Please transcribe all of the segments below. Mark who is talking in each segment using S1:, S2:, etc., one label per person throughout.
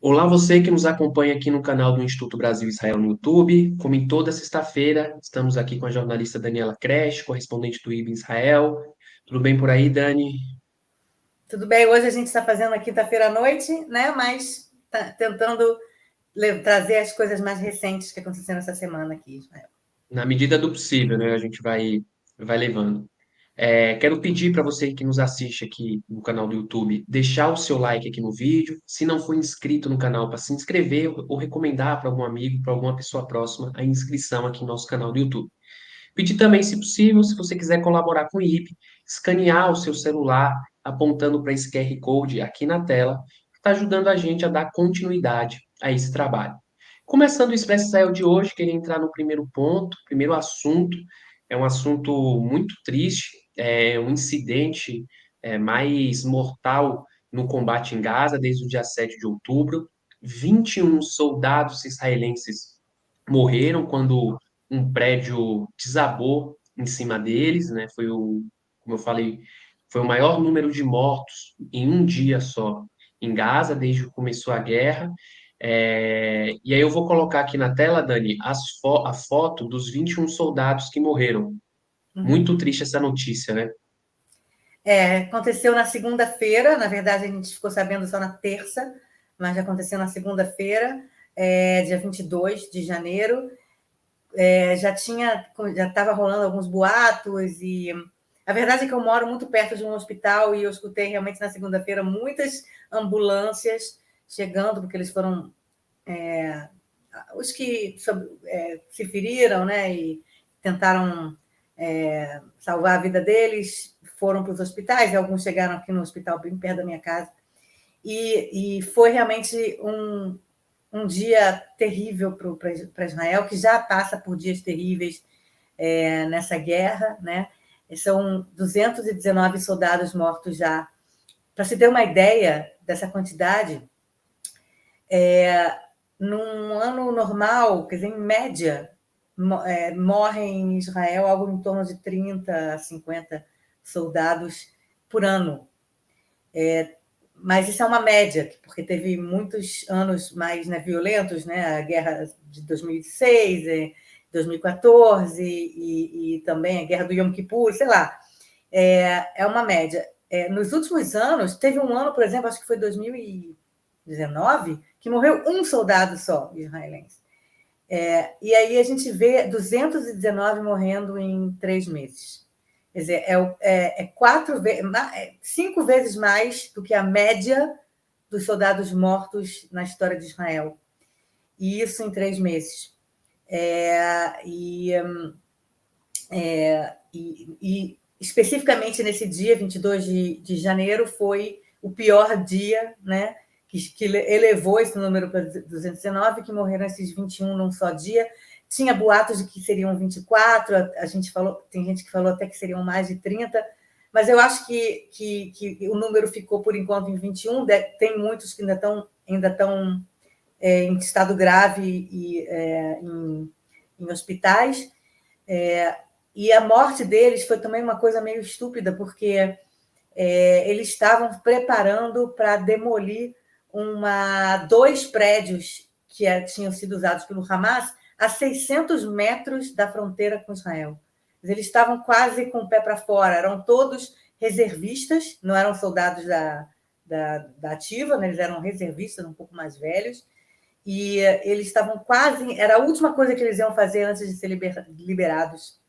S1: Olá, você que nos acompanha aqui no canal do Instituto Brasil Israel no YouTube. Como em toda sexta-feira, estamos aqui com a jornalista Daniela Kresh, correspondente do IB Israel. Tudo bem por aí, Dani?
S2: Tudo bem, hoje a gente está fazendo a quinta-feira à noite, né? Mas tá tentando trazer as coisas mais recentes que aconteceram essa semana aqui, Ismael.
S1: Na medida do possível, né? A gente vai levando. Quero pedir para você que nos assiste aqui no canal do YouTube, deixar o seu like aqui no vídeo. Se não for inscrito no canal, para se inscrever ou recomendar para algum amigo, para alguma pessoa próxima, a inscrição aqui no nosso canal do YouTube. Pedir também, se possível, se você quiser colaborar com o IIP, escanear o seu celular apontando para esse QR Code aqui na tela, que está ajudando a gente a dar continuidade a esse trabalho. Começando o Expresso Israel de hoje, queria entrar no primeiro ponto, primeiro assunto. É um assunto muito triste, é um incidente mais mortal no combate em Gaza desde o dia 7 de outubro. 21 soldados israelenses morreram quando um prédio desabou em cima deles, né? Como eu falei, foi o maior número de mortos em um dia só em Gaza desde que começou a guerra. E aí eu vou colocar aqui na tela, Dani, a foto dos 21 soldados que morreram. Muito
S2: Uhum.
S1: triste essa notícia, né?
S2: Aconteceu na segunda-feira, na verdade a gente ficou sabendo só na terça, mas já aconteceu na segunda-feira, dia 22 de janeiro. Já estava rolando alguns boatos e a verdade é que eu moro muito perto de um hospital e eu escutei realmente na segunda-feira muitas ambulâncias chegando, porque eles foram os que se feriram, né, e tentaram salvar a vida deles, foram para os hospitais, e alguns chegaram aqui no hospital bem perto da minha casa, e foi realmente um dia terrível para Israel, que já passa por dias terríveis nessa guerra, né? São 219 soldados mortos já. Para se ter uma ideia dessa quantidade, num ano normal, quer dizer, em média, morrem em Israel algo em torno de 30 a 50 soldados por ano. Mas isso é uma média, porque teve muitos anos mais, né, violentos, né? A guerra de 2006, 2014 e também a guerra do Yom Kippur, sei lá. É uma média. Nos últimos anos, teve um ano, por exemplo, acho que foi 2019, que morreu um soldado só israelense. E aí a gente vê 219 morrendo em 3 meses. Quer dizer, cinco vezes mais do que a média dos soldados mortos na história de Israel. E isso em 3 meses. E especificamente nesse dia, 22 de janeiro, foi o pior dia, né? Que elevou esse número para 219, que morreram esses 21 num só dia. Tinha boatos de que seriam 24, a gente falou, tem gente que falou até que seriam mais de 30, mas eu acho que o número ficou por enquanto em 21. Tem muitos que ainda estão em estado grave e em hospitais. E a morte deles foi também uma coisa meio estúpida, porque eles estavam preparando para demolir 2 prédios que tinham sido usados pelo Hamas a 600 metros da fronteira com Israel. Eles estavam quase com o pé para fora, eram todos reservistas, não eram soldados da ativa, né? Eles eram reservistas, um pouco mais velhos, e eles estavam quase, era a última coisa que eles iam fazer antes de ser liberados,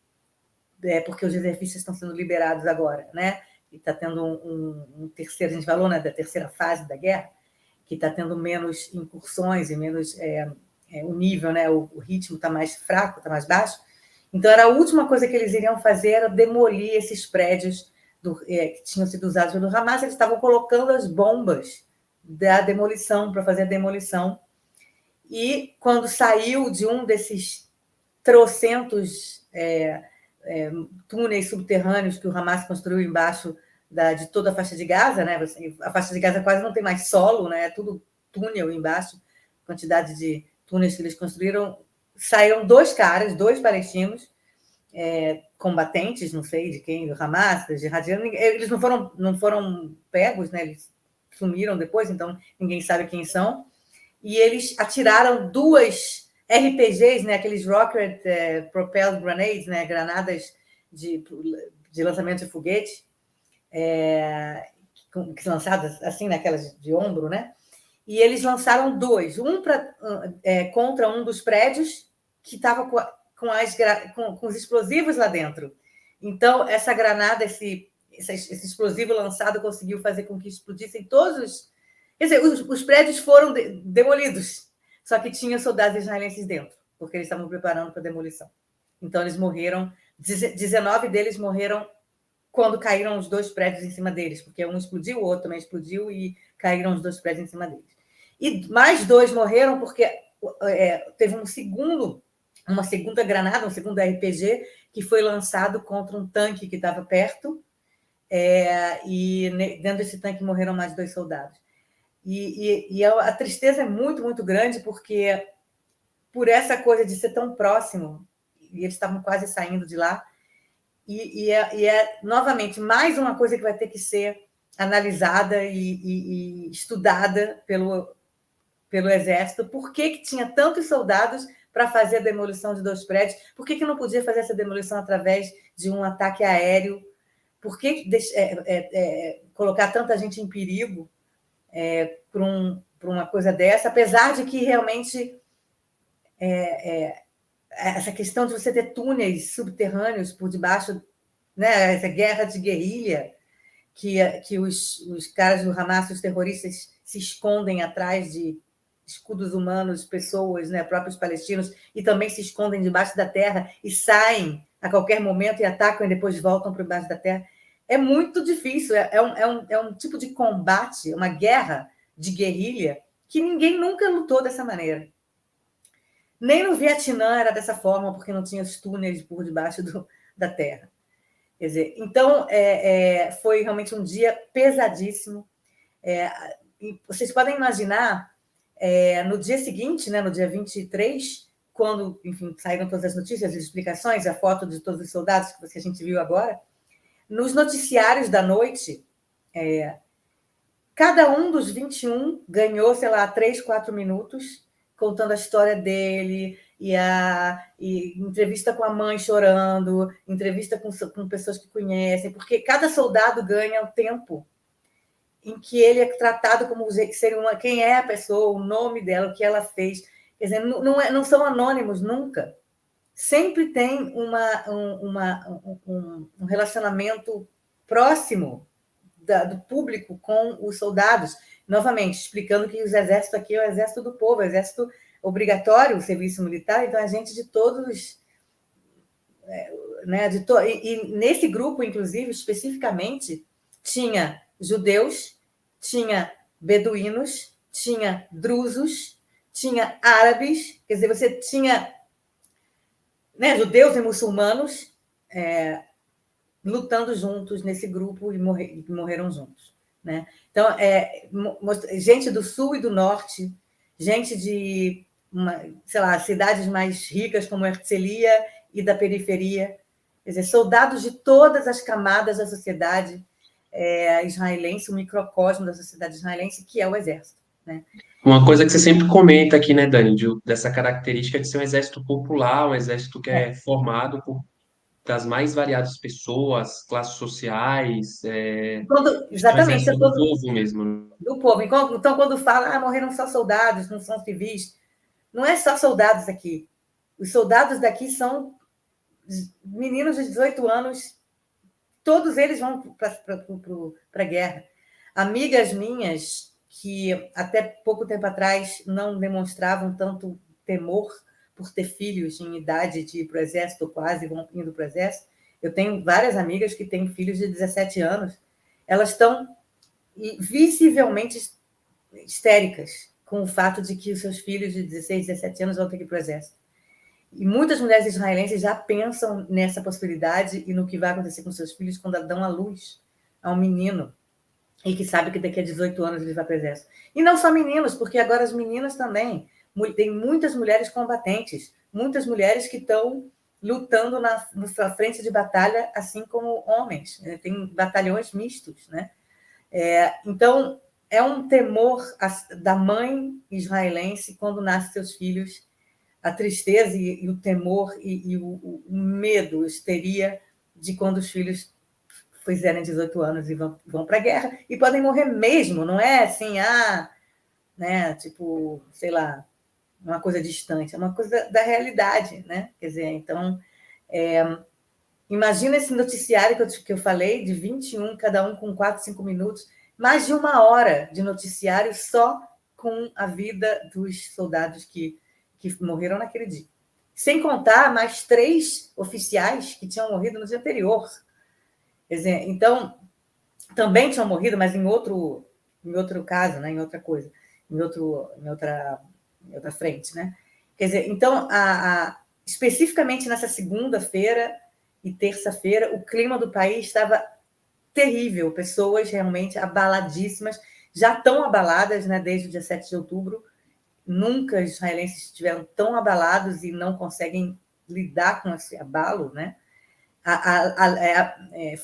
S2: porque os reservistas estão sendo liberados agora, né? E está tendo um terceiro, a gente falou, né, da terceira fase da guerra, que está tendo menos incursões e menos o nível, né, o ritmo está mais fraco, está mais baixo. Então, era a última coisa que eles iriam fazer era demolir esses prédios que tinham sido usados pelo Hamas. Eles estavam colocando as bombas da demolição, para fazer a demolição. E quando saiu de um desses trocentos túneis subterrâneos que o Hamas construiu embaixo de toda a faixa de Gaza, né? A faixa de Gaza quase não tem mais solo, né? É tudo túnel embaixo, quantidade de túneis que eles construíram. Saíram 2 caras, 2 palestinos, combatentes, não sei de quem, do Hamas, de Jihadiano. Eles não foram pegos, né? Eles sumiram depois, então ninguém sabe quem são. e eles atiraram 2 RPGs, né, aqueles Rocket Propelled Grenades, né, granadas de lançamento de foguete, lançadas assim, naquelas de ombro, né? E eles lançaram 2, contra um dos prédios que estava com os explosivos lá dentro. Então, essa granada, esse explosivo lançado conseguiu fazer com que explodissem todos os... Quer dizer, os prédios foram demolidos, só que tinha soldados israelenses dentro, porque eles estavam preparando para a demolição. Então, eles morreram, 19 deles morreram quando caíram os 2 prédios em cima deles, porque um explodiu, o outro também explodiu e caíram os 2 prédios em cima deles. E mais 2 morreram porque teve uma segunda granada, um segundo RPG, que foi lançado contra um tanque que estava perto, e dentro desse tanque morreram mais 2 soldados. E a tristeza é muito, muito grande, porque por essa coisa de ser tão próximo, e eles estavam quase saindo de lá, e novamente, mais uma coisa que vai ter que ser analisada e estudada pelo Exército. Por que tinha tantos soldados para fazer a demolição de 2 prédios? Por que não podia fazer essa demolição através de um ataque aéreo? Por que colocar tanta gente em perigo por uma coisa dessa? Apesar de que realmente essa questão de você ter túneis subterrâneos por debaixo, né, essa guerra de guerrilha, que os caras do Hamas, os terroristas, se escondem atrás de escudos humanos, pessoas, né, próprios palestinos, e também se escondem debaixo da terra e saem a qualquer momento e atacam e depois voltam para debaixo da terra. É muito difícil, é um tipo de combate, uma guerra de guerrilha que ninguém nunca lutou dessa maneira. Nem no Vietnã era dessa forma, porque não tinha os túneis por debaixo da terra. Quer dizer, então, foi realmente um dia pesadíssimo. Vocês podem imaginar, no dia seguinte, né, no dia 23, quando, enfim, saíram todas as notícias, as explicações, a foto de todos os soldados que a gente viu agora, nos noticiários da noite, cada um dos 21 ganhou, sei lá, 3, 4 minutos, contando a história dele, e entrevista com a mãe chorando, entrevista com pessoas que conhecem, porque cada soldado ganha o tempo em que ele é tratado como ser humano, quem é a pessoa, o nome dela, o que ela fez. Quer dizer, não são anônimos nunca. Sempre tem um relacionamento próximo do público com os soldados. Novamente, explicando que o exército aqui é o exército do povo, é o exército obrigatório, o serviço militar, então é gente de todos... né, e nesse grupo, inclusive, especificamente, tinha judeus, tinha beduínos, tinha drusos, tinha árabes, quer dizer, você tinha, né, judeus e muçulmanos lutando juntos nesse grupo e morreram juntos. Né? Então, gente do sul e do norte, gente de, sei lá, cidades mais ricas como Herzliya e da periferia, quer dizer, soldados de todas as camadas da sociedade israelense, o microcosmo da sociedade israelense, que é o exército. Né?
S1: Uma coisa que você sempre comenta aqui, né, Dani, dessa característica de ser um exército popular, um exército que é formado por das mais variadas pessoas, classes sociais, um
S2: Exatamente,
S1: exército do povo mesmo, né?
S2: do povo. Então, quando fala, morreram só soldados, não são civis, não é só soldados aqui. Os soldados daqui são meninos de 18 anos, todos eles vão para a guerra. Amigas minhas que até pouco tempo atrás não demonstravam tanto temor por ter filhos em idade de ir para o exército, quase vão indo para o exército. Eu tenho várias amigas que têm filhos de 17 anos. Elas estão visivelmente histéricas com o fato de que os seus filhos de 16, 17 anos vão ter que ir para o exército. E muitas mulheres israelenses já pensam nessa possibilidade e no que vai acontecer com seus filhos quando dão à luz a um menino e que sabe que daqui a 18 anos ele vai para o exército. E não só meninos, porque agora as meninas também. Tem muitas mulheres combatentes, muitas mulheres que estão lutando na frente de batalha, assim como homens. Tem batalhões mistos. Né? Então, é um temor da mãe israelense quando nascem seus filhos, a tristeza e o temor e o medo, a histeria de quando os filhos fizerem 18 anos e vão para a guerra e podem morrer mesmo, não é assim, né, tipo, sei lá, uma coisa distante, é uma coisa da realidade, né? Quer dizer, então, imagina esse noticiário que eu falei, de 21, cada um com 4, 5 minutos, mais de 1 hora de noticiário só com a vida dos soldados que morreram naquele dia. Sem contar mais 3 oficiais que tinham morrido no dia anterior. Quer dizer, então, também tinham morrido, mas em outro caso, né? Em outra coisa, em outra frente, né? Quer dizer, então, especificamente nessa segunda-feira e terça-feira, o clima do país estava terrível, pessoas realmente abaladíssimas, já tão abaladas, né, desde o dia 7 de outubro, nunca os israelenses estiveram tão abalados e não conseguem lidar com esse abalo, né?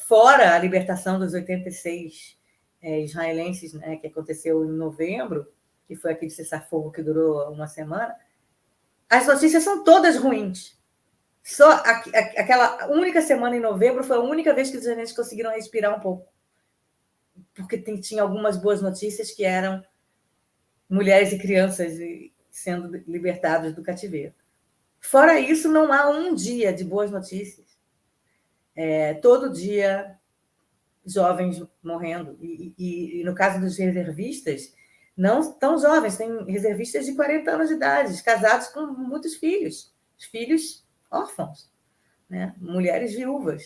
S2: Fora a libertação dos 86 israelenses, né, que aconteceu em novembro, que foi aquele cessar-fogo que durou uma semana, as notícias são todas ruins. Só aquela única semana em novembro foi a única vez que os israelenses conseguiram respirar um pouco. Porque tinha algumas boas notícias que eram mulheres e crianças sendo libertados do cativeiro. Fora isso, não há um dia de boas notícias. Todo dia, jovens morrendo. E no caso dos reservistas, não tão jovens, tem reservistas de 40 anos de idade, casados com muitos filhos, filhos órfãos, né? Mulheres viúvas.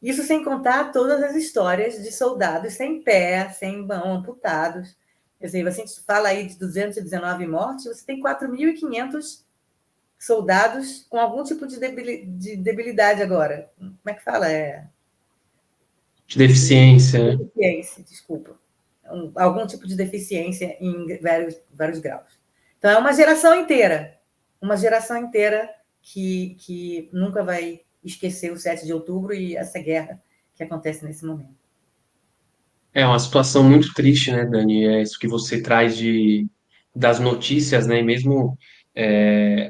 S2: Isso sem contar todas as histórias de soldados sem pé, sem mão, amputados. Quer dizer, você fala aí de 219 mortes, você tem 4.500 soldados com algum tipo de debilidade agora. Como é que fala?
S1: De deficiência.
S2: Deficiência, desculpa. Algum tipo de deficiência em vários graus. Então, é uma geração inteira que nunca vai esquecer o 7 de outubro e essa guerra que acontece nesse momento.
S1: É uma situação muito triste, né, Dani? É isso que você traz das notícias, né? E mesmo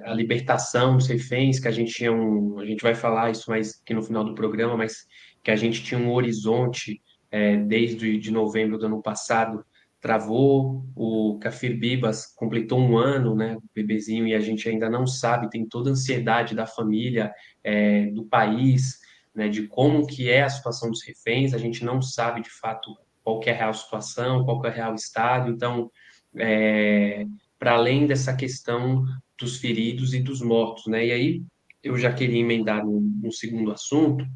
S1: a libertação dos reféns, que a gente tinha a gente vai falar isso mais aqui no final do programa, mas que a gente tinha um horizonte desde de novembro do ano passado, travou, o Kafir Bibas completou 1 ano, né, o bebezinho, e a gente ainda não sabe, tem toda a ansiedade da família, do país, né, de como que é a situação dos reféns, a gente não sabe de fato qual que é a real situação, qual que é o real estado. Então, para além dessa questão dos feridos e dos mortos, né? E aí eu já queria emendar no segundo assunto,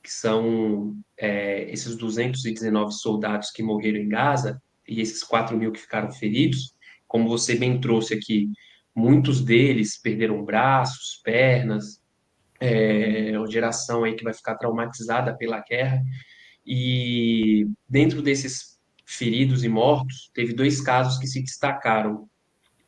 S1: que são esses 219 soldados que morreram em Gaza e esses 4.000 que ficaram feridos. Como você bem trouxe aqui, muitos deles perderam braços, pernas, uma geração aí que vai ficar traumatizada pela guerra. E dentro desses feridos e mortos, teve 2 casos que se destacaram.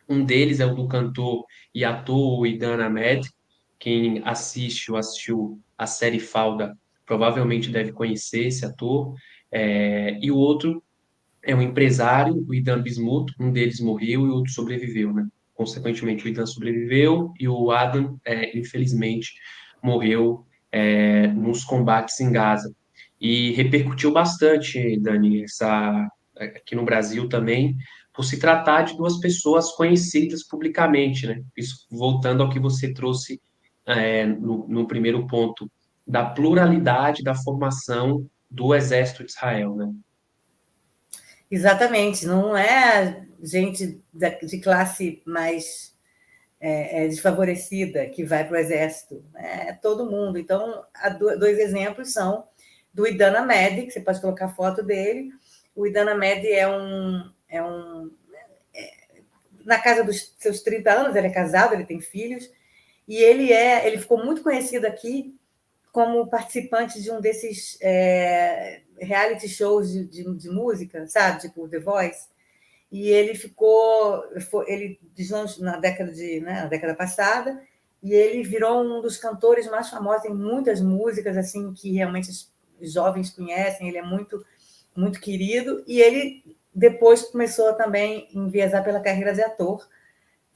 S1: Um deles é o do cantor e ator Idan Ahmed. Quem assiste ou assistiu a série Falda provavelmente deve conhecer esse ator. E o outro é um empresário, o Idan Bismuth. Um deles morreu e o outro sobreviveu, né? Consequentemente, o Idan sobreviveu e o Adam, infelizmente, morreu nos combates em Gaza. E repercutiu bastante, Dani, aqui no Brasil também, por se tratar de 2 pessoas conhecidas publicamente, né? Isso voltando ao que você trouxe no primeiro ponto, da pluralidade da formação do Exército de Israel, né?
S2: Exatamente, não é gente de classe mais desfavorecida que vai para o exército, é todo mundo. Então, 2 exemplos são do Idan Ahmed, que você pode colocar a foto dele. O Idan Ahmed na casa dos seus 30 anos, ele é casado, ele tem filhos, e ele ficou muito conhecido aqui como participante de um desses reality shows de música, sabe? Tipo The Voice. E ele ele deslanchou na década passada, e ele virou um dos cantores mais famosos, tem muitas músicas assim que realmente os jovens conhecem, ele é muito muito querido, e ele depois começou também a enviesar pela carreira de ator.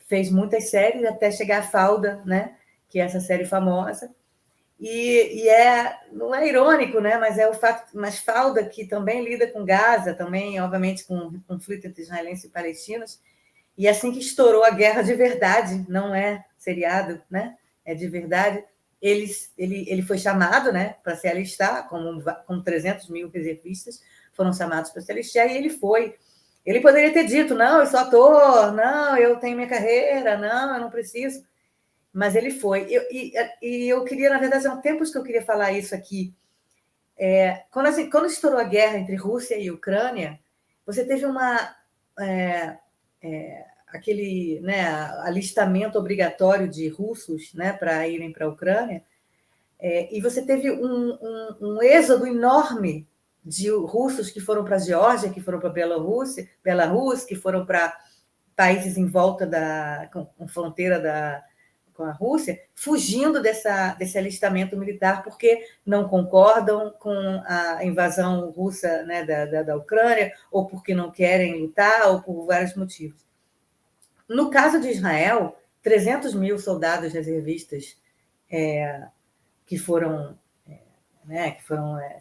S2: Fez muitas séries até chegar a Falda, né? Que é essa série famosa. Não é irônico, né? Mas é o fato, mas Falda, que também lida com Gaza, também, obviamente, com o conflito entre israelenses e palestinos, e assim que estourou a guerra de verdade, não é seriado, né? É de verdade. Ele foi chamado, né, para se alistar, como 300 mil reservistas foram chamados para se alistar, e ele foi. Ele poderia ter dito, não, eu sou ator, não, eu tenho minha carreira, não, eu não preciso. Mas ele foi. E eu queria, na verdade, há tempos que eu queria falar isso aqui. Quando estourou a guerra entre Rússia e Ucrânia, você teve aquele, né, alistamento obrigatório de russos, né, para irem para a Ucrânia, e você teve um êxodo enorme de russos que foram para a Geórgia, que foram para a Belarus, que foram para países em volta com fronteira com a Rússia, fugindo desse alistamento militar, porque não concordam com a invasão russa, né, da Ucrânia, ou porque não querem lutar, ou por vários motivos. No caso de Israel, 300 mil soldados reservistas que foram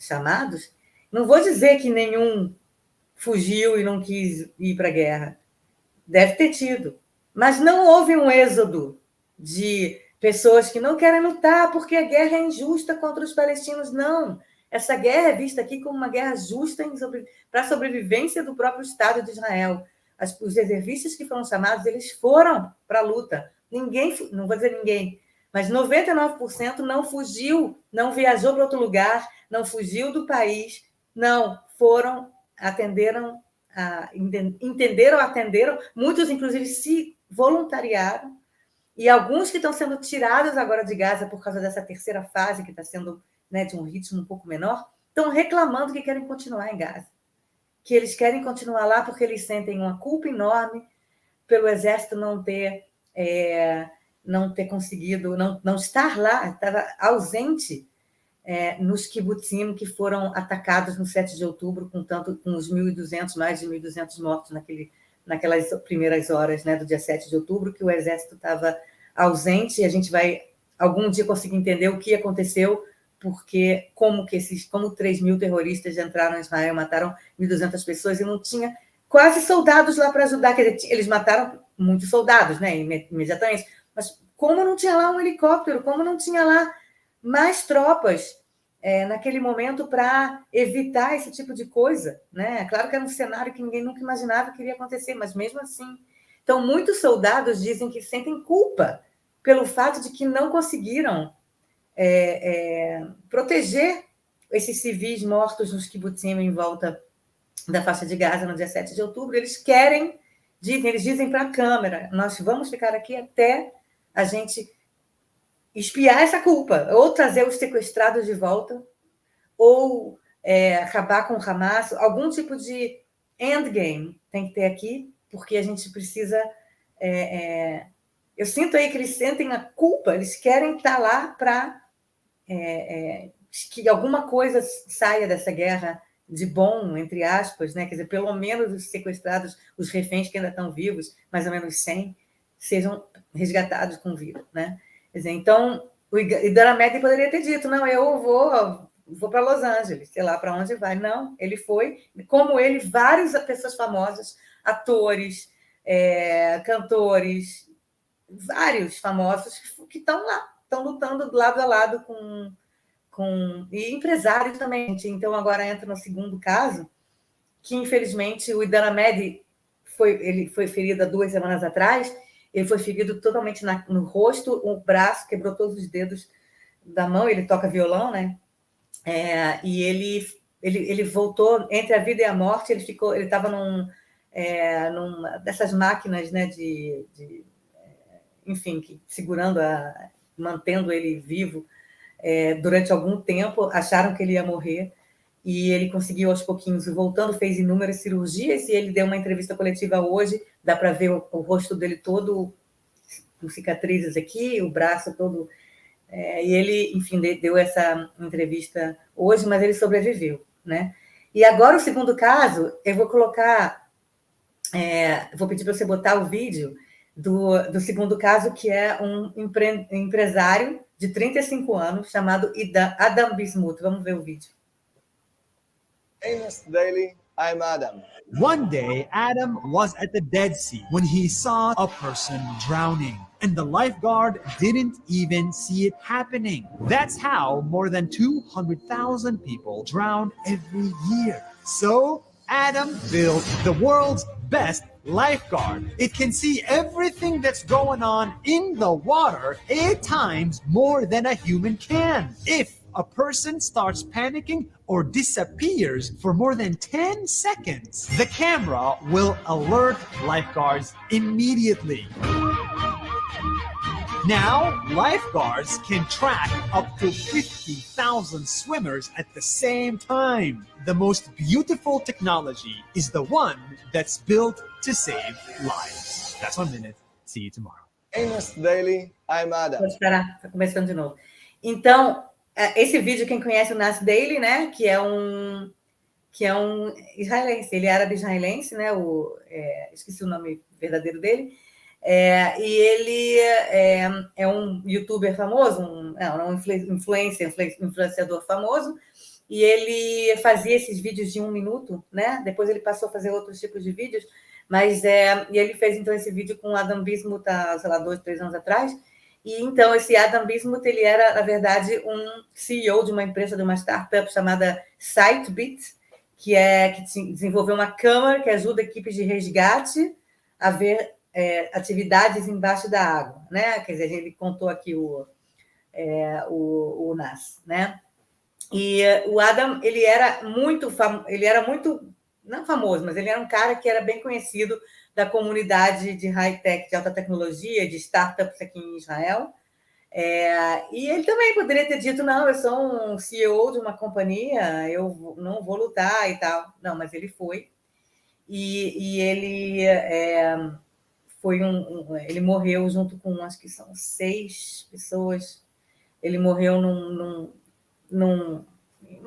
S2: chamados, não vou dizer que nenhum fugiu e não quis ir para a guerra. Deve ter tido. Mas não houve um êxodo de pessoas que não querem lutar porque a guerra é injusta contra os palestinos. Não. Essa guerra é vista aqui como uma guerra justa para a sobrevivência do próprio Estado de Israel. Os reservistas que foram chamados, eles foram para a luta. Ninguém, não vou dizer ninguém, mas 99% não fugiu, não viajou para outro lugar, não fugiu do país, não, atenderam, muitos, inclusive, se voluntariaram, e alguns que estão sendo tirados agora de Gaza por causa dessa terceira fase, que está sendo, né, de um ritmo um pouco menor, estão reclamando que querem continuar em Gaza, que eles querem continuar lá porque eles sentem uma culpa enorme pelo exército não ter conseguido, não estar lá, estava ausente nos kibbutzim que foram atacados no 7 de outubro, com os 1.200, mais de 1.200 mortos naquelas primeiras horas, né, do dia 7 de outubro, que o exército estava ausente, e a gente vai algum dia conseguir entender o que aconteceu, porque como 3 mil terroristas entraram em Israel, mataram 1.200 pessoas e não tinha quase soldados lá para ajudar, quer dizer, eles mataram muitos soldados, né, imediatamente, mas como não tinha lá um helicóptero, como não tinha lá mais tropas naquele momento para evitar esse tipo de coisa, né? Claro que era um cenário que ninguém nunca imaginava que iria acontecer, mas mesmo assim. Então, muitos soldados dizem que sentem culpa pelo fato de que não conseguiram proteger esses civis mortos nos kibbutzim em volta da faixa de Gaza no dia 7 de outubro. Eles dizem para a câmera, nós vamos ficar aqui até a gente expiar essa culpa, ou trazer os sequestrados de volta, ou acabar com o Hamas, algum tipo de endgame tem que ter aqui, porque a gente precisa... eu sinto aí que eles sentem a culpa, eles querem estar lá para que alguma coisa saia dessa guerra de bom, entre aspas, né? Quer dizer, pelo menos os sequestrados, os reféns que ainda estão vivos, mais ou menos 100, sejam resgatados com vida, né? Quer dizer, então, o Idaramedi poderia ter dito, não, eu vou para Los Angeles, sei lá para onde vai. Não, ele foi, como ele, várias pessoas famosas, atores, cantores, vários famosos que estão lá, estão lutando lado a lado e empresários também. Então, agora entra no segundo caso, que, infelizmente, o Idaramedi ele foi ferido há 2 semanas atrás, ele foi ferido totalmente no rosto, o braço, quebrou todos os dedos da mão, ele toca violão, né? E ele voltou entre a vida e a morte, ele estava numa dessas máquinas, né, enfim, mantendo ele vivo durante algum tempo, acharam que ele ia morrer, e ele conseguiu aos pouquinhos ir voltando, fez inúmeras cirurgias, e ele deu uma entrevista coletiva hoje, dá para ver o rosto dele todo com cicatrizes aqui, o braço todo... e ele, enfim, deu essa entrevista hoje, mas ele sobreviveu, né? E agora o segundo caso, eu vou colocar Vou pedir para você botar o vídeo do segundo caso, que é um empresário de 35 anos chamado Adam Bismuth. Vamos ver o vídeo.
S3: Amos Daily, I'm Adam.
S4: One day, Adam was at the Dead Sea when he saw a person drowning, and the lifeguard didn't even see it happening. That's how more than 200,000 people drown every year. So, Adam built the world's best lifeguard. It can see everything that's going on in the water 8 times more than a human can. If a person starts panicking or disappears for more than 10 seconds, the camera will alert lifeguards immediately. Now, lifeguards can track up to 50,000 swimmers at the same time. The most beautiful technology is the one that's built to save lives. That's 1 minute. See you tomorrow.
S3: Amos Daily, I'm Adam.
S2: Pode esperar, está começando de novo. Então, esse vídeo, quem conhece o Nas Daily, né, que é um israelense, ele é árabe israelense, né, esqueci o nome verdadeiro dele, e ele é um youtuber famoso, um influenciador famoso, e ele fazia esses vídeos de 1 minuto, né, depois ele passou a fazer outros tipos de vídeos, mas e ele fez então esse vídeo com o Adam Bismuth há, sei lá, 2, 3 anos atrás. E então esse Adam Bismuth, ele era, na verdade, um CEO de uma empresa, de uma startup chamada Sitebit, que desenvolveu uma câmera que ajuda equipes de resgate a ver atividades embaixo da água, né? Quer dizer, ele contou aqui o Nas, né? E o Adam, ele era muito não famoso, mas ele era um cara que era bem conhecido da comunidade de high-tech, de alta tecnologia, de startups aqui em Israel. E ele também poderia ter dito, não, eu sou um CEO de uma companhia, eu não vou lutar e tal. Não, mas ele foi. E ele ele morreu junto com, acho que são 6 pessoas. Ele morreu num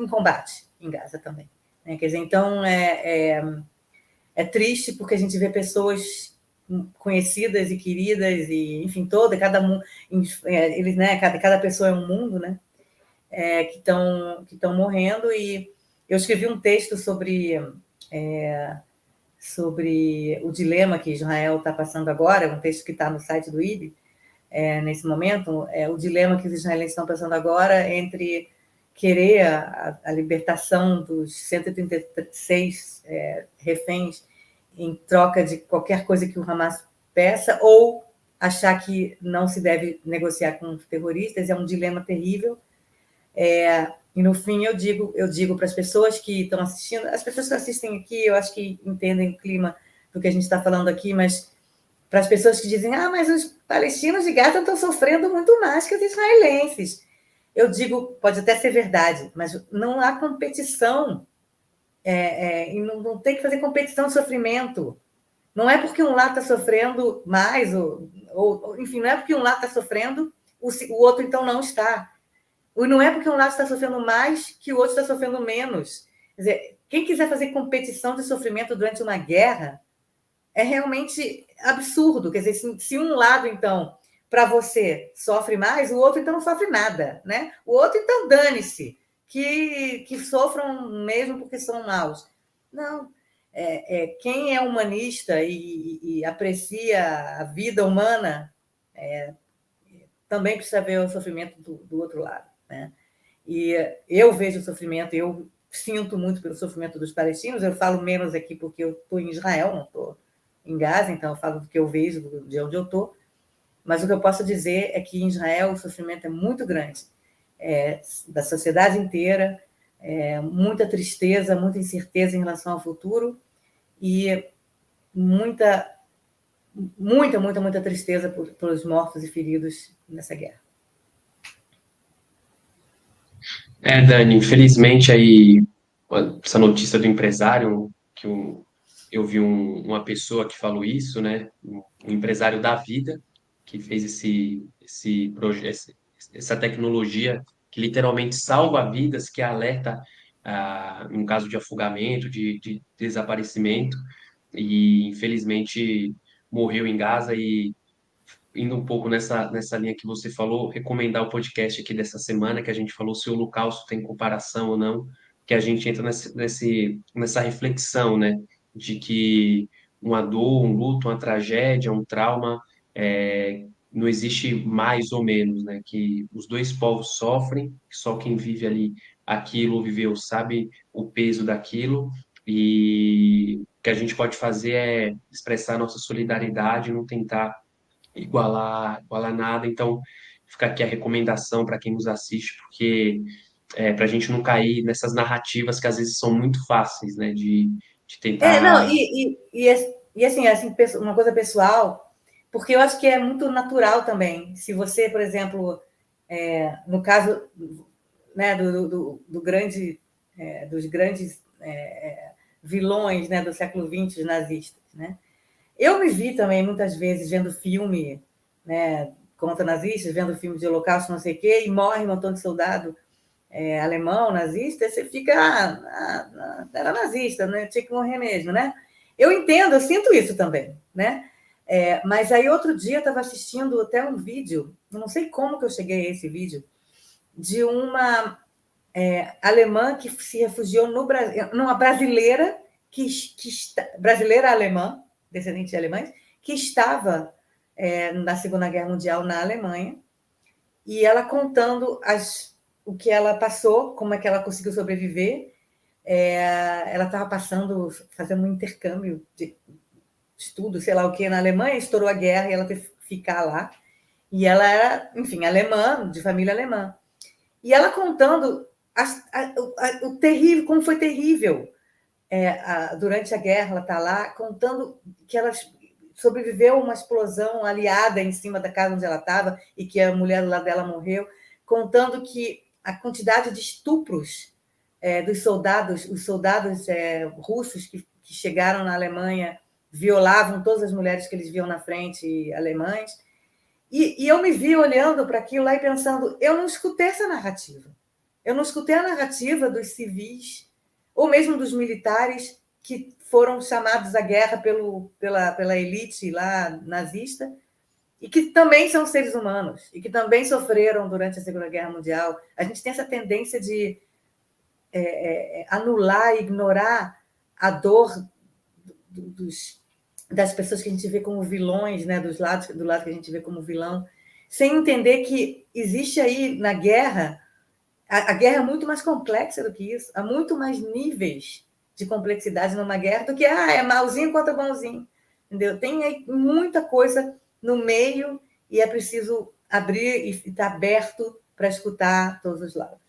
S2: combate em Gaza também. Né? Quer dizer, então é triste porque a gente vê pessoas conhecidas e queridas e, enfim, cada pessoa é um mundo, né? Que estão morrendo. E eu escrevi um texto sobre o dilema que Israel está passando agora, um texto que está no site do IB, nesse momento, o dilema que os israelenses estão passando agora entre querer a libertação dos 136 reféns em troca de qualquer coisa que o Hamas peça, ou achar que não se deve negociar com os terroristas. É um dilema terrível. E, no fim, eu digo para as pessoas que estão assistindo, as pessoas que assistem aqui, eu acho que entendem o clima do que a gente está falando aqui, mas para as pessoas que dizem, mas os palestinos de Gaza estão sofrendo muito mais que os israelenses. Eu digo, pode até ser verdade, mas não há competição, e não tem que fazer competição de sofrimento. Não é porque um lado está sofrendo mais, enfim, não é porque um lado está sofrendo, o outro então não está. Não é porque um lado está sofrendo mais que o outro está sofrendo menos. Quer dizer, quem quiser fazer competição de sofrimento durante uma guerra é realmente absurdo. Quer dizer, se um lado, então, para você sofre mais, o outro então não sofre nada, né? O outro então dane-se, que sofram mesmo porque são maus. Não, quem é humanista e aprecia a vida humana também precisa ver o sofrimento do outro lado, né? E eu vejo o sofrimento, eu sinto muito pelo sofrimento dos palestinos. Eu falo menos aqui porque eu estou em Israel, não estou em Gaza, então eu falo do que eu vejo, de onde eu estou. Mas o que eu posso dizer é que em Israel o sofrimento é muito grande, da sociedade inteira, muita tristeza, muita incerteza em relação ao futuro e muita tristeza pelos mortos e feridos nessa guerra.
S1: Dani, infelizmente aí essa notícia do empresário que eu vi uma pessoa que falou isso, né? Um empresário da vida que fez esse projeto, essa tecnologia que literalmente salva vidas, que alerta em caso de afogamento, de desaparecimento. e infelizmente morreu em Gaza. E indo um pouco nessa linha que você falou, recomendar o podcast aqui dessa semana, que a gente falou se o Holocausto tem comparação ou não, que a gente entra nessa reflexão, né, de que uma dor, um luto, uma tragédia, um trauma, não existe mais ou menos, né, que os dois povos sofrem, só quem vive ali aquilo, viveu, sabe o peso daquilo, e o que a gente pode fazer é expressar nossa solidariedade, não tentar igualar nada. Então, fica aqui a recomendação para quem nos assiste, porque para a gente não cair nessas narrativas que às vezes são muito fáceis, né, de
S2: Não,
S1: tentar.
S2: assim, uma coisa pessoal, porque eu acho que é muito natural também. Se você, por exemplo, no caso, né, do grande, dos grandes vilões, né, do século XX, os nazistas, né? Eu me vi também muitas vezes vendo filme, né, contra nazistas, vendo filme de Holocausto, não sei o quê, e morre um montão de soldado alemão, nazista, você fica, era nazista, né? Tinha que morrer mesmo, né? Eu entendo, eu sinto isso também, né? Mas aí outro dia eu estava assistindo até um vídeo, não sei como que eu cheguei a esse vídeo, de uma alemã que se refugiou no Brasil, uma brasileira brasileira alemã, descendente de alemães, que estava na Segunda Guerra Mundial na Alemanha, e ela contando o que ela passou, como é que ela conseguiu sobreviver. Ela estava fazendo um intercâmbio de estudo, sei lá o que, na Alemanha, estourou a guerra e ela teve que ficar lá. E ela era, enfim, alemã, de família alemã. E ela contando o terrível, como foi terrível durante a guerra, ela está lá contando que ela sobreviveu a uma explosão aliada em cima da casa onde ela estava e que a mulher do lado dela morreu, contando que a quantidade de estupros dos soldados, os soldados russos que chegaram na Alemanha violavam todas as mulheres que eles viam na frente, alemães. E eu me vi olhando para aquilo lá e pensando, eu não escutei essa narrativa. Eu não escutei a narrativa dos civis, ou mesmo dos militares que foram chamados à guerra pela elite lá nazista, e que também são seres humanos, e que também sofreram durante a Segunda Guerra Mundial. A gente tem essa tendência de anular, ignorar a dor das pessoas que a gente vê como vilões, né, do lado que a gente vê como vilão, sem entender que existe aí na guerra, a guerra é muito mais complexa do que isso, há muito mais níveis de complexidade numa guerra do que é malzinho contra bonzinho, entendeu? Tem aí muita coisa no meio e é preciso abrir e estar aberto para escutar todos os lados.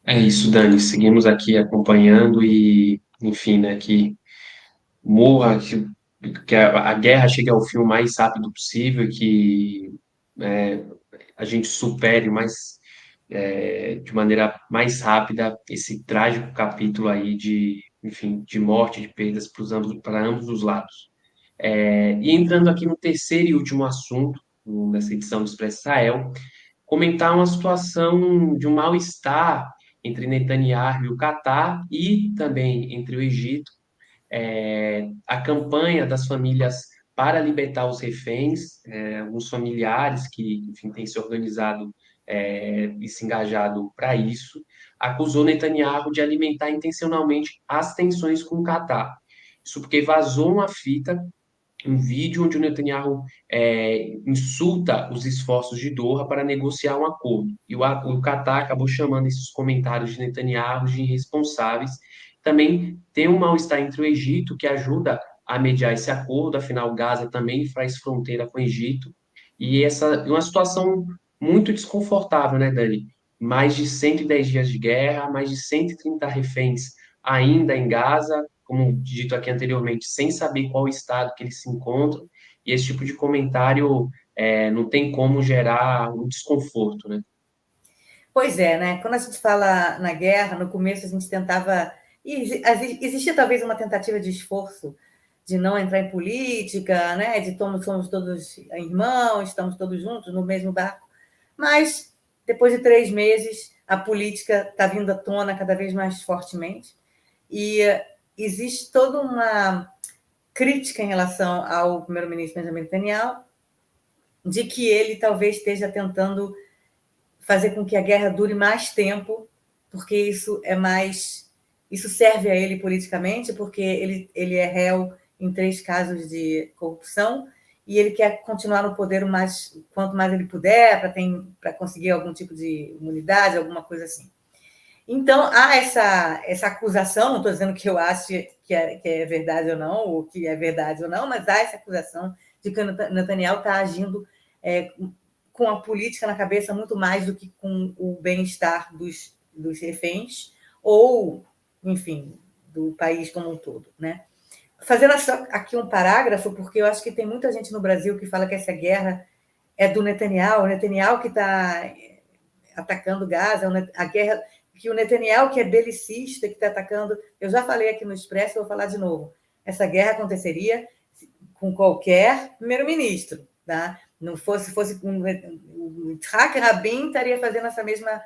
S1: É isso, Dani. Seguimos aqui acompanhando e, enfim, né, que morra, que a guerra chegue ao fim o mais rápido possível, que é, a gente supere de maneira mais rápida esse trágico capítulo aí de, enfim, de morte, de perdas para ambos os lados. E entrando aqui no terceiro e último assunto, nessa edição do Expresso Israel, comentar uma situação de um mal-estar entre Netanyahu e o Catar e também entre o Egito, a campanha das famílias para libertar os reféns, alguns familiares que, enfim, têm se organizado e se engajado para isso, acusou Netanyahu de alimentar intencionalmente as tensões com o Catar. Isso porque vazou uma fita, um vídeo onde o Netanyahu insulta os esforços de Doha para negociar um acordo. E o Qatar acabou chamando esses comentários de Netanyahu de irresponsáveis. Também tem um mal-estar entre o Egito, que ajuda a mediar esse acordo, afinal, Gaza também faz fronteira com o Egito. E essa é uma situação muito desconfortável, né, Dani? Mais de 110 dias de guerra, mais de 130 reféns ainda em Gaza, como dito aqui anteriormente, sem saber qual estado que eles se encontram, e esse tipo de comentário não tem como gerar um desconforto, né?
S2: Pois é, né? Quando a gente fala na guerra, no começo a gente tentava. Existia talvez uma tentativa de esforço de não entrar em política, né? De somos todos irmãos, estamos todos juntos no mesmo barco. Mas, depois de 3 meses, a política está vindo à tona cada vez mais fortemente. E existe toda uma crítica em relação ao primeiro-ministro Benjamin Netanyahu, de que ele talvez esteja tentando fazer com que a guerra dure mais tempo, porque isso serve a ele politicamente, porque ele é réu em 3 casos de corrupção e ele quer continuar no poder quanto mais ele puder, para conseguir algum tipo de imunidade, alguma coisa assim. Então, há essa acusação, não estou dizendo que eu acho que é verdade ou não, ou que é verdade ou não, mas há essa acusação de que o Netanyahu está agindo com a política na cabeça muito mais do que com o bem-estar dos reféns, ou, enfim, do país como um todo, né? Fazendo aqui um parágrafo, porque eu acho que tem muita gente no Brasil que fala que essa guerra é do Netanyahu, o Netanyahu que está atacando Gaza, a guerra que o Netanyahu, que é belicista, que está atacando... Eu já falei aqui no Expresso, vou falar de novo. Essa guerra aconteceria com qualquer primeiro-ministro, tá? Não fosse com o Yitzhak Rabin estaria fazendo essa mesma...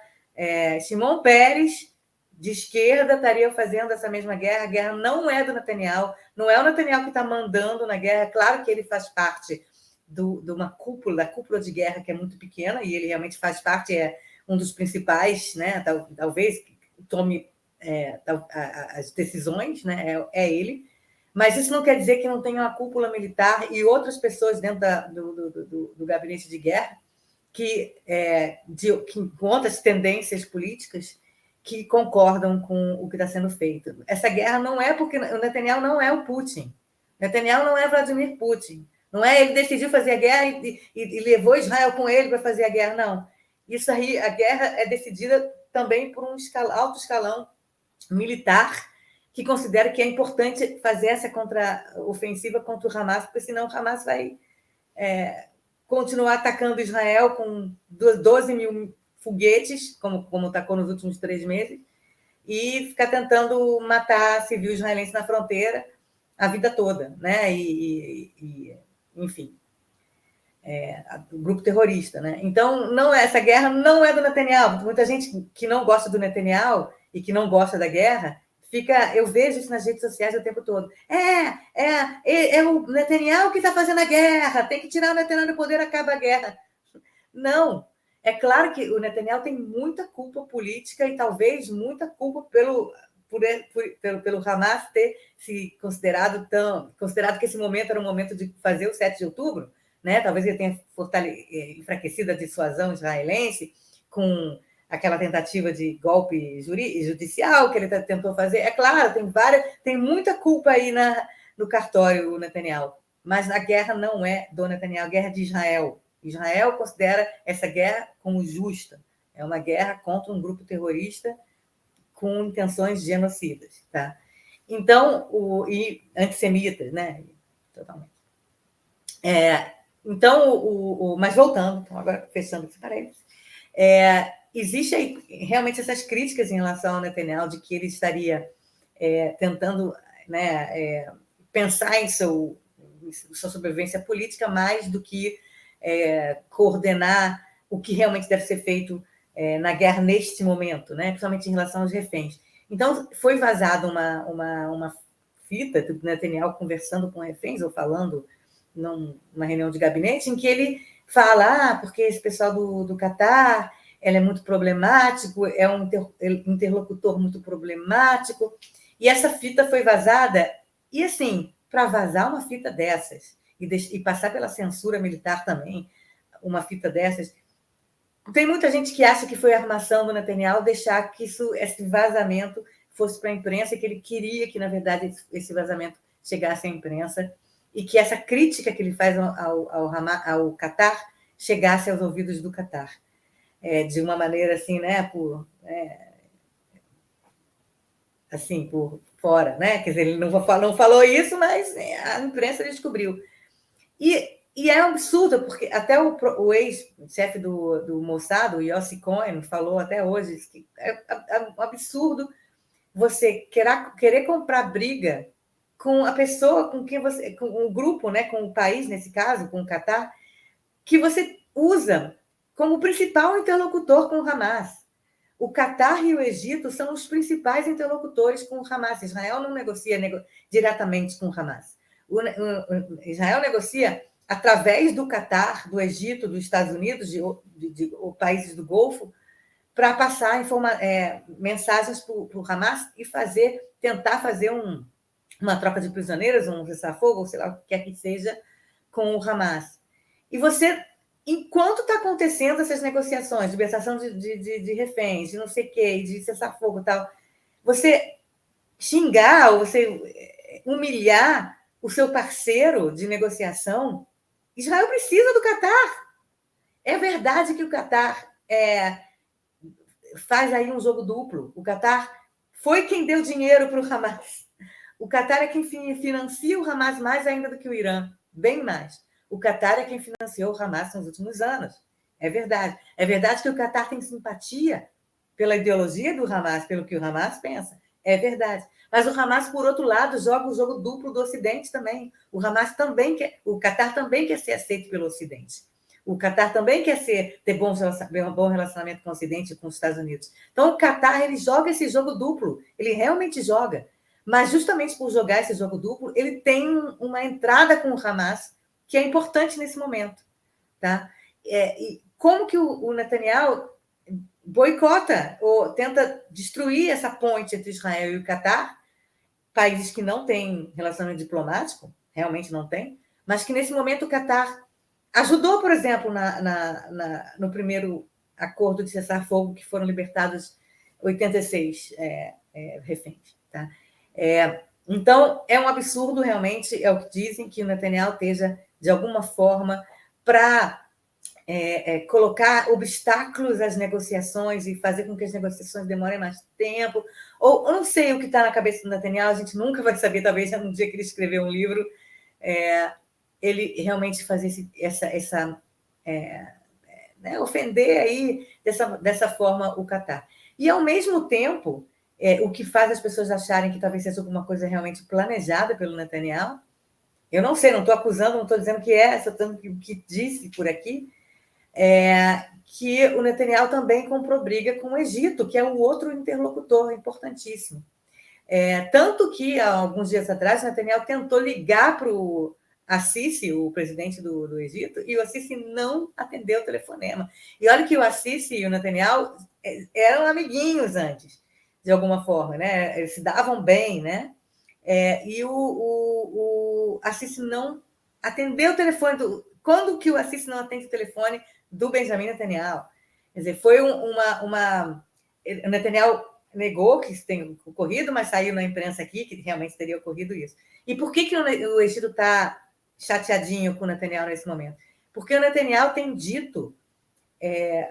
S2: Shimon Peres, de esquerda, estaria fazendo essa mesma guerra. A guerra não é do Netanyahu, não é o Netanyahu que está mandando na guerra. Claro que ele faz parte de uma cúpula, da cúpula de guerra, que é muito pequena, e ele realmente faz parte, é um dos principais, né? Talvez tome as decisões, né? É ele. Mas isso não quer dizer que não tenha uma cúpula militar e outras pessoas dentro do gabinete de guerra que com outras tendências políticas que concordam com o que está sendo feito. Essa guerra não é porque o Netanyahu não é o Putin. O Netanyahu não é Vladimir Putin. Não é ele decidiu fazer a guerra e levou Israel com ele para fazer a guerra, não. Isso aí, a guerra é decidida também por um alto escalão militar que considera que é importante fazer essa ofensiva contra o Hamas, porque senão o Hamas vai continuar atacando Israel com 12 mil foguetes, como atacou nos últimos 3 meses, e ficar tentando matar civil israelense na fronteira a vida toda, né? Enfim, o grupo terrorista, né? Então, essa guerra não é do Netanyahu. Muita gente que não gosta do Netanyahu e que não gosta da guerra eu vejo isso nas redes sociais o tempo todo. É o Netanyahu que está fazendo a guerra, tem que tirar o Netanyahu do poder, acaba a guerra. Não. É claro que o Netanyahu tem muita culpa política e talvez muita culpa pelo Hamas ter se considerado que esse momento era o momento de fazer o 7 de outubro, né? Talvez ele tenha enfraquecido a dissuasão israelense com aquela tentativa de golpe judicial que ele tentou fazer. É claro, tem muita culpa aí no cartório, o Netanyahu, mas a guerra não é do Netanyahu, a guerra é de Israel. Israel considera essa guerra como justa. É uma guerra contra um grupo terrorista com intenções genocidas, tá? Então, e antissemitas, né? Totalmente. Mas voltando, então agora fechando esse parênteses, existe aí realmente essas críticas em relação ao Netanyahu de que ele estaria tentando, né, pensar em sua sobrevivência política mais do que coordenar o que realmente deve ser feito na guerra neste momento, né, principalmente em relação aos reféns. Então, foi vazada uma fita do Netanyahu conversando com reféns ou falando numa reunião de gabinete em que ele fala porque esse pessoal do Catar é muito problemático, é um interlocutor muito problemático, e essa fita foi vazada, e assim, para vazar uma fita dessas, e passar pela censura militar também, uma fita dessas, tem muita gente que acha que foi a armação do Netanyahu deixar que esse vazamento fosse para a imprensa, e que ele queria que, na verdade, esse vazamento chegasse à imprensa, e que essa crítica que ele faz ao Catar chegasse aos ouvidos do Catar. De uma maneira assim, né, por fora, né? Quer dizer, ele não falou isso, mas a imprensa descobriu. E é um absurdo, porque até o ex-chefe do Mossad, o Yossi Cohen, falou até hoje que é um absurdo você querer comprar briga com a pessoa com quem com o grupo, né, com o país, nesse caso, com o Catar, que você usa como principal interlocutor com o Hamas. o Catar e o Egito são os principais interlocutores com o Hamas. Israel não negocia diretamente com o Hamas. Israel negocia através do Catar, do Egito, dos Estados Unidos, de países do Golfo, para passar mensagens para o Hamas e tentar fazer uma troca de prisioneiros, um cessar-fogo, ou sei lá o que quer que seja, com o Hamas. E você, enquanto está acontecendo essas negociações, libertação de reféns, de não sei o quê, de cessar-fogo e tal, você xingar, ou você humilhar o seu parceiro de negociação, Israel precisa do Catar. É verdade que o Catar faz aí um jogo duplo. O Catar foi quem deu dinheiro para o Hamas. O Catar é quem financia o Hamas mais ainda do que o Irã, bem mais. O Catar é quem financiou o Hamas nos últimos anos. É verdade. É verdade que o Catar tem simpatia pela ideologia do Hamas, pelo que o Hamas pensa. É verdade. Mas o Hamas, por outro lado, joga o jogo duplo do Ocidente também. O Catar também quer ser aceito pelo Ocidente. O Catar também quer ter bom relacionamento com o Ocidente e com os Estados Unidos. Então, o Catar ele joga esse jogo duplo. Ele realmente joga. Mas, justamente por jogar esse jogo duplo, ele tem uma entrada com o Hamas que é importante nesse momento. Tá? E como que o Netanyahu boicota ou tenta destruir essa ponte entre Israel e o Catar, países que não têm relacionamento diplomático, realmente não tem, mas que, nesse momento, o Catar ajudou, por exemplo, no primeiro acordo de cessar-fogo, que foram libertados 86 reféns. Tá? Então, é um absurdo, realmente, é o que dizem, que o Netanyahu esteja, de alguma forma, para colocar obstáculos às negociações e fazer com que as negociações demorem mais tempo. Ou eu não sei o que está na cabeça do Netanyahu, a gente nunca vai saber, talvez no dia que ele escrever um livro, ele realmente fazer ofender aí dessa forma o Catar. E, ao mesmo tempo, o que faz as pessoas acharem que talvez seja alguma coisa realmente planejada pelo Netanyahu, eu não sei, não estou acusando, não estou dizendo que só estou que disse por aqui, que o Netanyahu também comprou briga com o Egito, que é um outro interlocutor importantíssimo. Tanto que, há alguns dias atrás, o Netanyahu tentou ligar para o Assisi, o presidente do Egito, e o Assisi não atendeu o telefonema. E olha que o Assisi e o Netanyahu eram amiguinhos antes, de alguma forma, né? Eles se davam bem, né? E o Assisi não atendeu o telefone. Quando que o Assisi não atende o telefone do Benjamin Netanyahu? Quer dizer, foi o Netanyahu negou que isso tenha ocorrido, mas saiu na imprensa aqui que realmente teria ocorrido isso. E por que o Egito está chateadinho com o Netanyahu nesse momento? Porque o Netanyahu tem dito,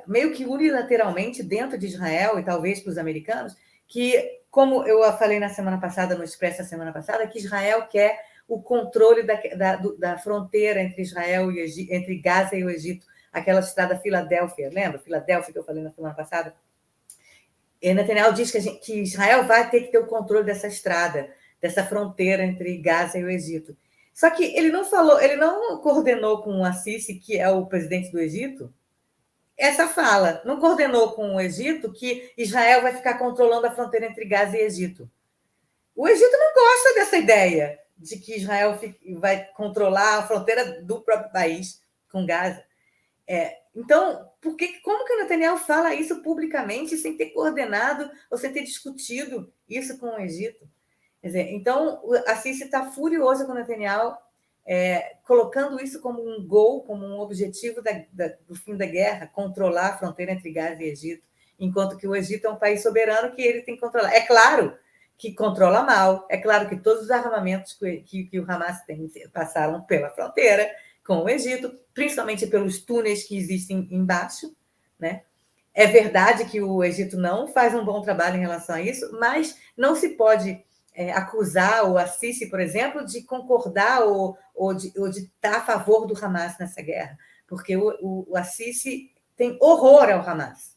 S2: meio que unilateralmente, dentro de Israel e talvez para os americanos, que, como eu falei na semana passada, no Expresso da semana passada, que Israel quer o controle da fronteira entre Israel e entre Gaza e o Egito, aquela estrada Filadélfia, lembra? Filadélfia que eu falei na semana passada? E Netanyahu diz que Israel vai ter que ter o controle dessa estrada, dessa fronteira entre Gaza e o Egito. Só que ele não coordenou com o Assisi, que é o presidente do Egito, essa fala. Não coordenou com o Egito que Israel vai ficar controlando a fronteira entre Gaza e Egito. O Egito não gosta dessa ideia de que Israel vai controlar a fronteira do próprio país com Gaza. Então, como que o Netanyahu fala isso publicamente sem ter coordenado ou sem ter discutido isso com o Egito? Quer dizer, então, a Sisi está furiosa com o Netanyahu, colocando isso como um gol, como um objetivo do fim da guerra, controlar a fronteira entre Gaza e Egito, enquanto que o Egito é um país soberano que ele tem que controlar. É claro que controla mal, é claro que todos os armamentos que o Hamas tem passaram pela fronteira com o Egito, principalmente pelos túneis que existem embaixo, né? É verdade que o Egito não faz um bom trabalho em relação a isso, mas não se pode acusar o Assisi, por exemplo, de concordar ou de estar a favor do Hamas nessa guerra, porque o Assisi tem horror ao Hamas.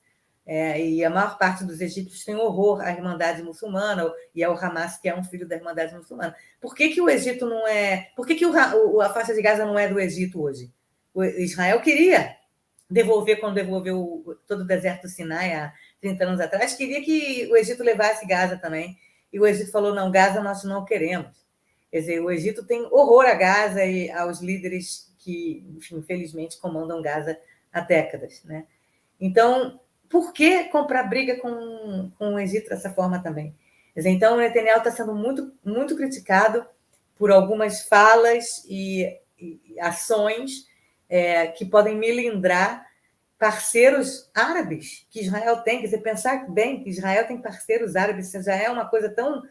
S2: E a maior parte dos egípcios tem horror à Irmandade Muçulmana e ao Hamas, que é um filho da Irmandade Muçulmana. Por que o Egito não é... Por que a faixa de Gaza não é do Egito hoje? O Israel queria devolver, quando devolveu todo o deserto do Sinai há 30 anos atrás, queria que o Egito levasse Gaza também. E o Egito falou, não, Gaza nós não queremos. Quer dizer, o Egito tem horror a Gaza e aos líderes que, enfim, infelizmente, comandam Gaza há décadas, né? Então, por que comprar briga com o Egito dessa forma também? Quer dizer, então, o Netanyahu está sendo muito, muito criticado por algumas falas e ações que podem melindrar parceiros árabes que Israel tem. Quer dizer, pensar bem que Israel tem parceiros árabes, já é uma coisa tão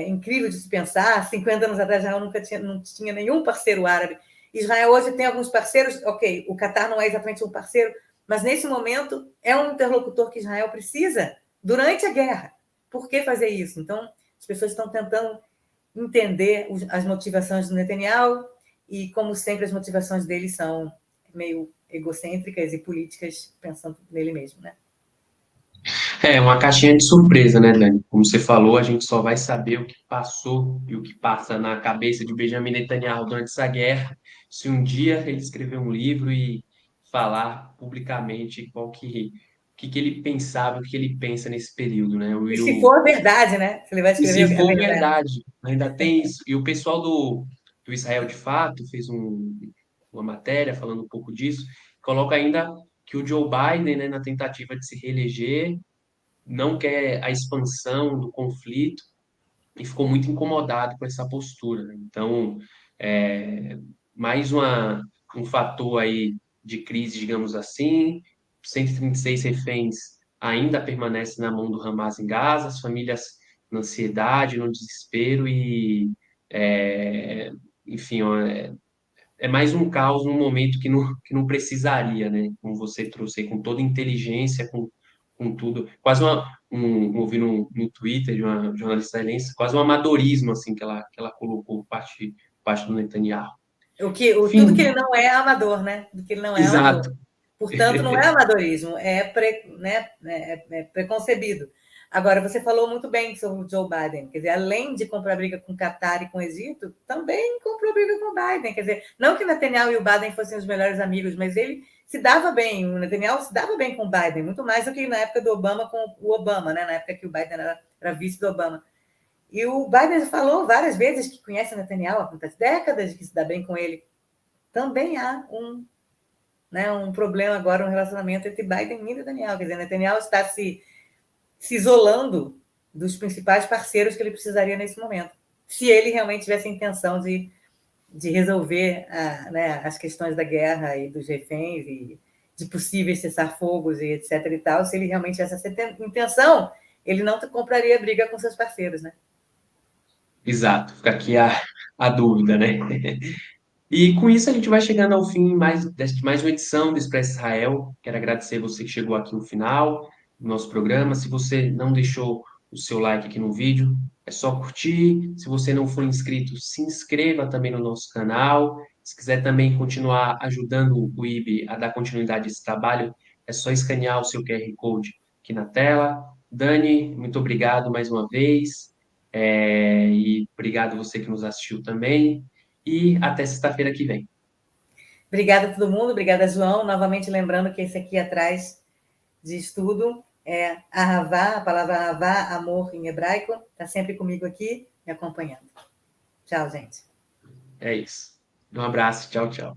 S2: incrível de se pensar. 50 anos atrás, Israel não tinha nenhum parceiro árabe. Israel hoje tem alguns parceiros, ok, o Catar não é exatamente um parceiro, mas nesse momento é um interlocutor que Israel precisa durante a guerra. Por que fazer isso? Então, as pessoas estão tentando entender as motivações do Netanyahu e, como sempre, as motivações dele são meio egocêntricas e políticas, pensando nele mesmo, né?
S1: É uma caixinha de surpresa, né, Dani? Como você falou, a gente só vai saber o que passou e o que passa na cabeça de Benjamin Netanyahu durante essa guerra se um dia ele escrever um livro e falar publicamente o que ele pensava, o que ele pensa nesse período, né?
S2: E se for verdade, né? Se ele vai
S1: E
S2: escrever
S1: se
S2: a
S1: for
S2: verdade.
S1: verdade, ainda tem isso. E o pessoal do Israel de Fato fez uma matéria falando um pouco disso, coloca ainda que o Joe Biden, né, na tentativa de se reeleger, não quer a expansão do conflito e ficou muito incomodado com essa postura, né? Então, é, mais um fator aí de crise, digamos assim. 136 reféns ainda permanecem na mão do Hamas em Gaza, as famílias na ansiedade, no desespero e, é, enfim, ó, é mais um caos num momento que não precisaria, né? Como você trouxe aí, com toda inteligência, com tudo. Quase ouvi no Twitter de uma jornalista israelense, quase um amadorismo, assim, que ela colocou parte do Netanyahu.
S2: Tudo que
S1: Enfim,
S2: ele não é amador, né? Do que ele não é amador.
S1: exato.
S2: Portanto, não é amadorismo, é preconcebido. Agora, você falou muito bem sobre o Joe Biden. Quer dizer, além de comprar briga com o Catar e com o Egito, também comprou briga com o Biden. Quer dizer, não que o Netanyahu e o Biden fossem os melhores amigos, mas ele se dava bem, o Netanyahu se dava bem com o Biden, muito mais do que na época do Obama com o Obama, né? Na época que o Biden era vice do Obama. E o Biden falou várias vezes que conhece o Netanyahu há muitas décadas, que se dá bem com ele. Também há um problema agora, um relacionamento entre Biden e Netanyahu. Quer dizer, Netanyahu está se isolando dos principais parceiros que ele precisaria nesse momento. Se ele realmente tivesse a intenção de resolver as questões da guerra e dos reféns e de possíveis cessar-fogos e etc. e tal, se ele realmente tivesse essa intenção, ele não compraria briga com seus parceiros, né?
S1: Exato, fica aqui a dúvida, né? E com isso a gente vai chegando ao fim de mais uma edição do Expresso Israel. Quero agradecer você que chegou aqui no final do nosso programa. Se você não deixou o seu like aqui no vídeo, é só curtir. Se você não for inscrito, se inscreva também no nosso canal. Se quiser também continuar ajudando o IB a dar continuidade a esse trabalho, é só escanear o seu QR Code aqui na tela. Dani, muito obrigado mais uma vez. E obrigado você que nos assistiu também. E até sexta-feira que vem.
S2: Obrigada a todo mundo, obrigada, João. Novamente lembrando que esse aqui atrás de estudo é Ahavá, a palavra Ahavá, amor em hebraico, está sempre comigo aqui, me acompanhando. Tchau, gente.
S1: É isso. Um abraço. Tchau, tchau.